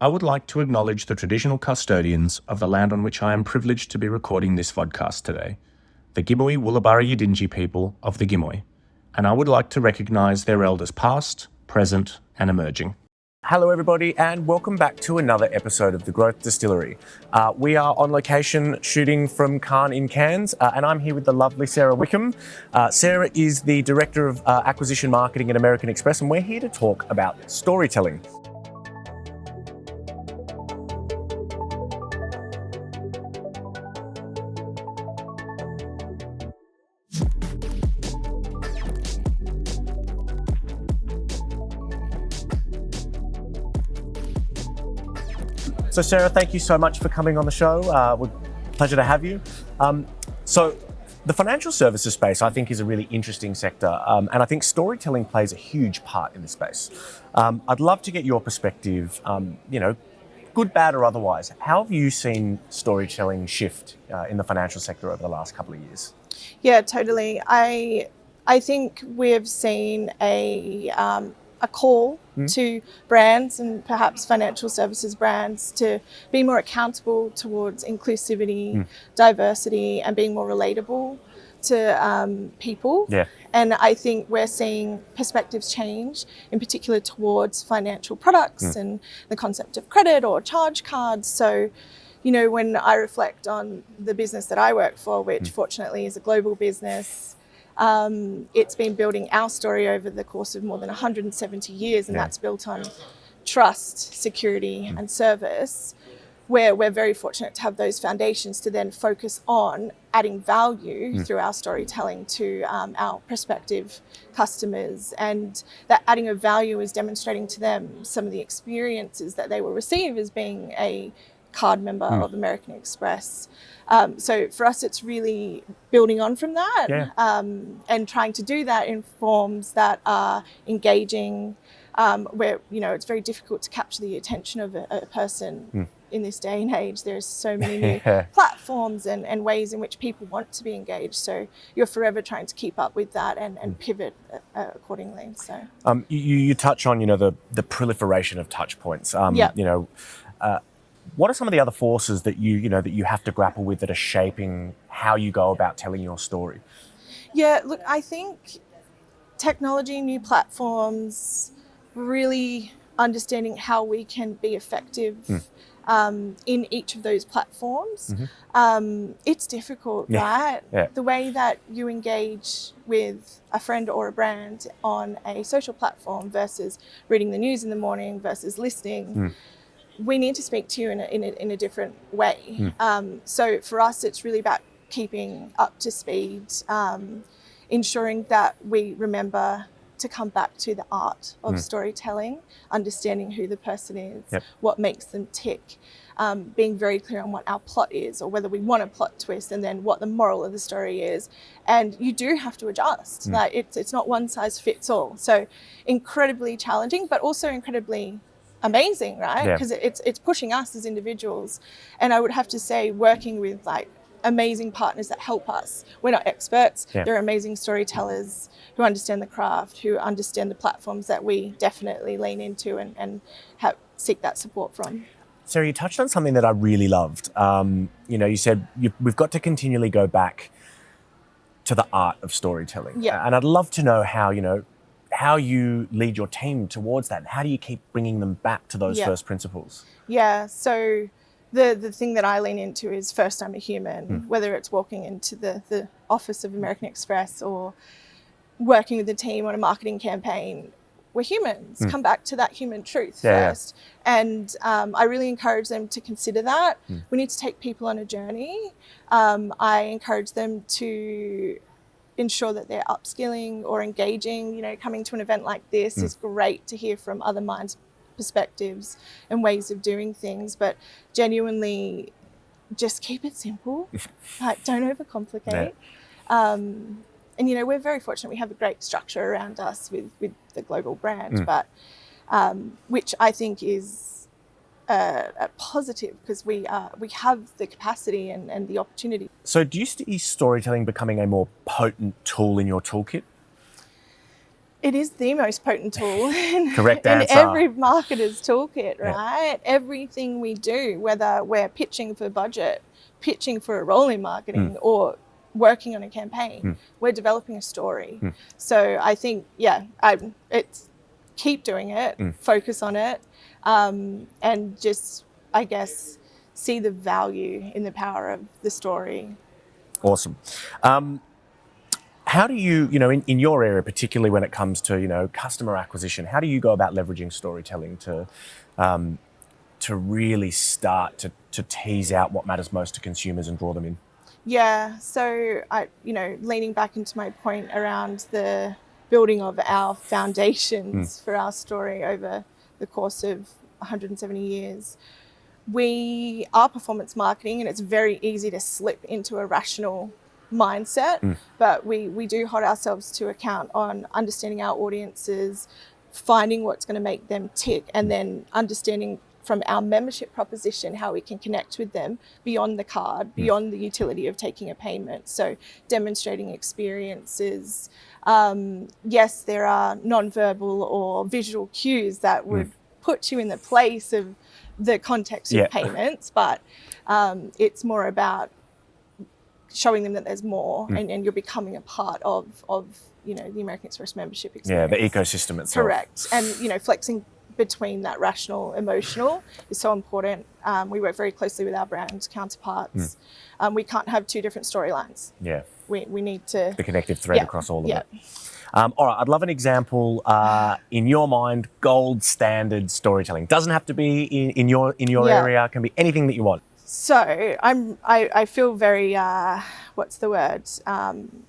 I would like to acknowledge the traditional custodians of the land on which I am privileged to be recording this vodcast today, the Gimuy Woolabara Yidinji people of the Gimuy, and I would like to recognise their elders past, present and emerging. Hello everybody and welcome back to another episode of The Growth Distillery. We are on location shooting from Cairns in Cairns and I'm here with the lovely Sarah Wickham. Sarah is the Director of Acquisition Marketing at American Express and we're here to talk about storytelling. So Sarah, thank you so much for coming on the show. Pleasure to have you. So the financial services space, I think, is a really interesting sector. And I think storytelling plays a huge part in this space. I'd love to get your perspective, good, bad or otherwise. How have you seen storytelling shift in the financial sector over the last couple of years? Yeah, totally. I think we've seen a call to brands and perhaps financial services brands to be more accountable towards inclusivity, diversity, and being more relatable to people. Yeah. And I think we're seeing perspectives change, in particular towards financial products and the concept of credit or charge cards. So, when I reflect on the business that I work for, which fortunately is a global business, it's been building our story over the course of more than 170 years, and that's built on trust, security, and service, where we're very fortunate to have those foundations to then focus on adding value through our storytelling to our prospective customers. And that adding of value is demonstrating to them some of the experiences that they will receive as being a card member of American Express. So for us, it's really building on from that and trying to do that in forms that are engaging, where, it's very difficult to capture the attention of a person in this day and age. There's so many new platforms and ways in which people want to be engaged. So you're forever trying to keep up with that and pivot accordingly. So you touch on, the proliferation of touch points. What are some of the other forces that you have to grapple with that are shaping how you go about telling your story? Yeah, look, I think technology, new platforms, really understanding how we can be effective in each of those platforms. It's difficult, right? Yeah. The way that you engage with a friend or a brand on a social platform versus reading the news in the morning versus listening. We need to speak to you in a different way. So for us, it's really about keeping up to speed, ensuring that we remember to come back to the art of storytelling, understanding who the person is, what makes them tick, being very clear on what our plot is or whether we want a plot twist, and then what the moral of the story is. And you do have to adjust. Like it's not one size fits all. So incredibly challenging, but also incredibly amazing, right? Because it's pushing us as individuals. And I would have to say, working with amazing partners that help us. We're not experts. They're amazing storytellers who understand the craft, who understand the platforms that we definitely lean into and seek that support from. Sarah, you touched on something that I really loved. You said we've got to continually go back to the art of storytelling. And I'd love to know how you lead your team towards that. How do you keep bringing them back to those first principles? Yeah, so the thing that I lean into is first I'm a human, whether it's walking into the office of American Express or working with the team on a marketing campaign. We're humans. Come back to that human truth first. And I really encourage them to consider that. We need to take people on a journey. I encourage them to ensure that they're upskilling or engaging. Coming to an event like this is great to hear from other minds' perspectives and ways of doing things, but genuinely just keep it simple. Don't overcomplicate. And we're very fortunate. We have a great structure around us with the global brand, but which I think is a positive, because we have the capacity and the opportunity. So do you see storytelling becoming a more potent tool in your toolkit? It is the most potent tool Correct in answer. every marketer's toolkit, right? Everything we do, whether we're pitching for budget, pitching for a role in marketing, or working on a campaign, we're developing a story. So I think, it's keep doing it, focus on it, and just, I guess, see the value in the power of the story. Awesome. How do you, in your area, particularly when it comes to, customer acquisition, how do you go about leveraging storytelling to really start to tease out what matters most to consumers and draw them in? Yeah, so leaning back into my point around the building of our foundations for our story over the course of 170 years, we are performance marketing, and it's very easy to slip into a rational mindset, but we do hold ourselves to account on understanding our audiences, finding what's going to make them tick, and then understanding from our membership proposition how we can connect with them beyond the card, beyond the utility of taking a payment. So demonstrating experiences. Yes, there are non-verbal or visual cues that would put you in the place of the context of payments, but it's more about showing them that there's more, and you're becoming a part of the American Express membership experience. Yeah, the ecosystem itself. Correct. And flexing between that rational, emotional is so important. We work very closely with our brand counterparts. We can't have two different storylines. Yeah. We need to... The connective thread across all of it. All right, I'd love an example in your mind, gold standard storytelling. Doesn't have to be in your area, can be anything that you want. So I feel very,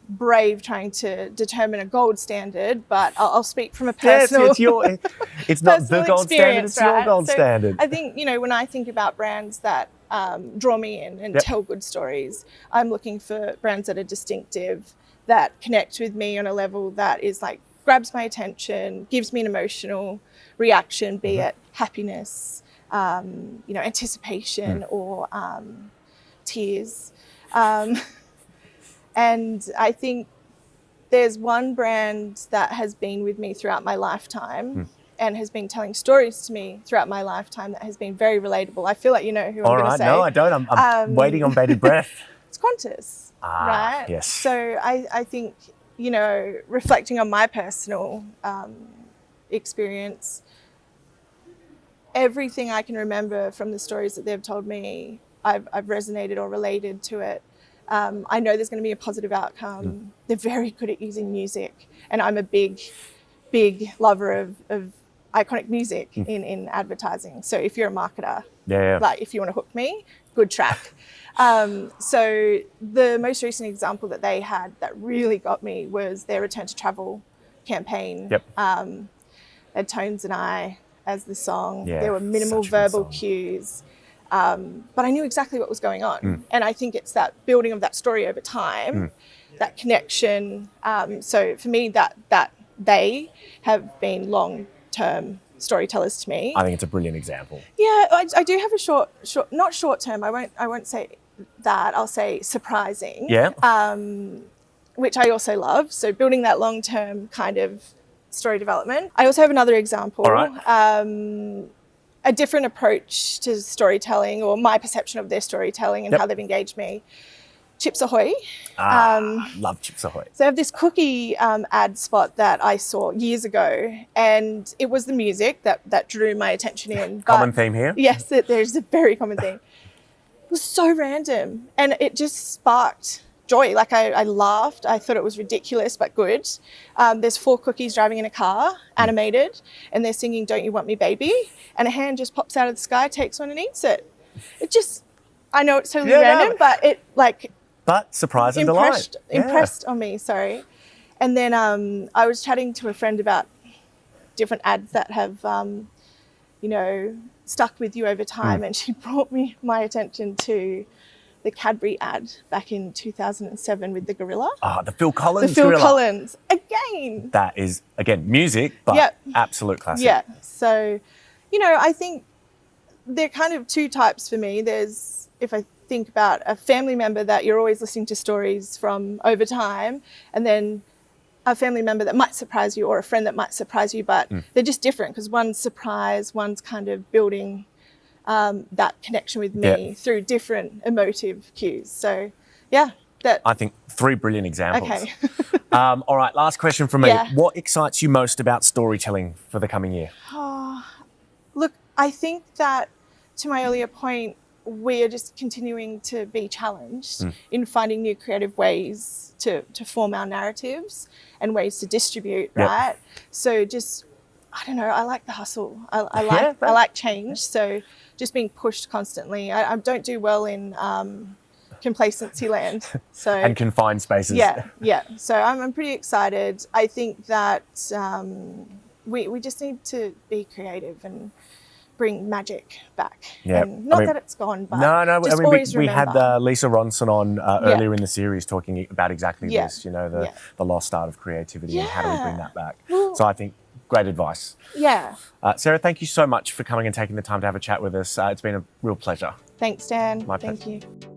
brave trying to determine a gold standard, but I'll speak from a personal... Yes, it's not the gold standard, it's your gold standard. I think, when I think about brands that draw me in and tell good stories, I'm looking for brands that are distinctive, that connect with me on a level that is like, grabs my attention, gives me an emotional reaction, be it happiness, anticipation or tears. And I think there's one brand that has been with me throughout my lifetime and has been telling stories to me throughout my lifetime that has been very relatable. I feel like you know who I'm going to say. No, I don't. I'm waiting on bated breath. It's Qantas, right? Yes. So I think, reflecting on my personal experience, everything I can remember from the stories that they've told me, I've resonated or related to it. I know there's going to be a positive outcome. They're very good at using music, and I'm a big lover of iconic music in advertising. So if you're a marketer, like if you want to hook me, good track. So the most recent example that they had that really got me was their return to travel campaign. Had Tones and I as the song. There were minimal verbal cues. But I knew exactly what was going on. And I think it's that building of that story over time, that connection. So for me, that they have been long-term storytellers to me. I think it's a brilliant example. Yeah, I do have a short, not short-term, I won't say that, I'll say surprising. Which I also love. So building that long-term kind of story development. I also have another example. All right. A different approach to storytelling, or my perception of their storytelling and how they've engaged me. Chips Ahoy. Love Chips Ahoy. So I have this cookie ad spot that I saw years ago, and it was the music that drew my attention in. Common theme here. Yes, there's a very common theme. It was so random, and it just sparked joy. Like I laughed. I thought it was ridiculous, but good. There's 4 cookies driving in a car, animated, and they're singing "Don't You Want Me, Baby?" And a hand just pops out of the sky, takes one and eats it. It just, I know it's totally random, but it But surprise and delight. Impressed on me, sorry. And then I was chatting to a friend about different ads that have, stuck with you over time, and she brought my attention to the Cadbury ad back in 2007 with the gorilla. The Phil Collins The Phil gorilla. Collins, again. That is, again, music, but absolute classic. Yeah, so, I think there are kind of 2 types for me. There's, if I think about a family member that you're always listening to stories from over time, and then a family member that might surprise you or a friend that might surprise you, but they're just different because one's surprise, one's kind of building that connection with me through different emotive cues. So, yeah. I think 3 brilliant examples. Okay. All right, last question from me. Yeah. What excites you most about storytelling for the coming year? Look, I think that, to my earlier point, we are just continuing to be challenged in finding new creative ways to form our narratives and ways to distribute, right? So just, I don't know, I like the hustle. I like change. So just being pushed constantly. I don't do well in complacency land. So And confined spaces. Yeah. So I'm pretty excited. I think that we just need to be creative and bring magic back. Yeah. And not that it's gone, but no. just always we had remember. Lisa Ronson on earlier in the series talking about exactly this, you know, the lost art of creativity and how do we bring that back. So I think great advice. Yeah. Sarah, thank you so much for coming and taking the time to have a chat with us. It's been a real pleasure. Thanks, Dan. My Thank pleasure. you.